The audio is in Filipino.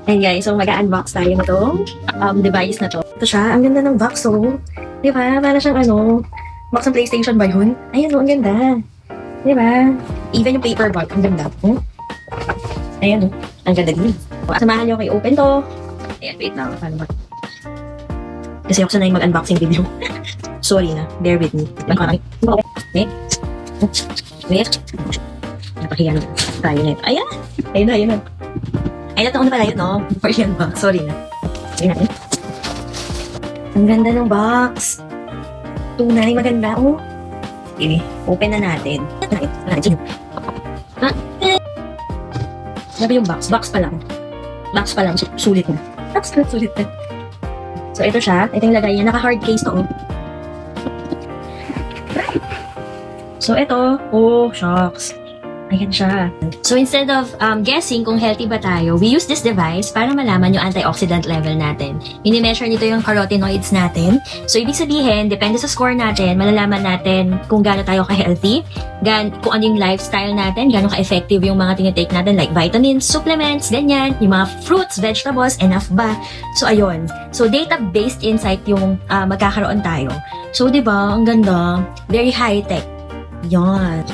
And guys, so mag-unbox tayo nitong device na to. Ito siya, ang ganda ng box, oh. Di ba? Para siyang box ng PlayStation ba yun? Ayan, oh, ang ganda. Di ba? Even yung paper bag, ang ganda. Ayan, oh. Ang ganda din. Samahan niyo kayo open to. Ayan, wait lang. Paano ba? Kasi ako sanay mag-unboxing video. Sorry na, bear with me. Wait. Napahiyan tayo nito. Ayan! Ayun na. Ay, nataon na pala yun, no? For yan ba? Sorry na. Ayun natin. Ang ganda ng box. Tunay, maganda, oh. Sige, open na natin. Sabi yung box. Box pa lang. Sulit na. Sulit na. So, ito siya. Ito yung lagay niya. Naka-hard case to, oh. So, ito. Oh, shocks. Ayan siya. So, instead of guessing kung healthy ba tayo, we use this device para malaman yung antioxidant level natin. Mini-measure nito yung carotenoids natin. So, ibig sabihin, depende sa score natin, malalaman natin kung gaano tayo ka-healthy, kung ano yung lifestyle natin, gaano ka-effective yung mga tinitake natin like vitamins, supplements, ganyan, yung mga fruits, vegetables, enough ba? So, ayun. So, data-based insight yung magkakaroon tayo. So, di ba, ang ganda, very high-tech. Yan.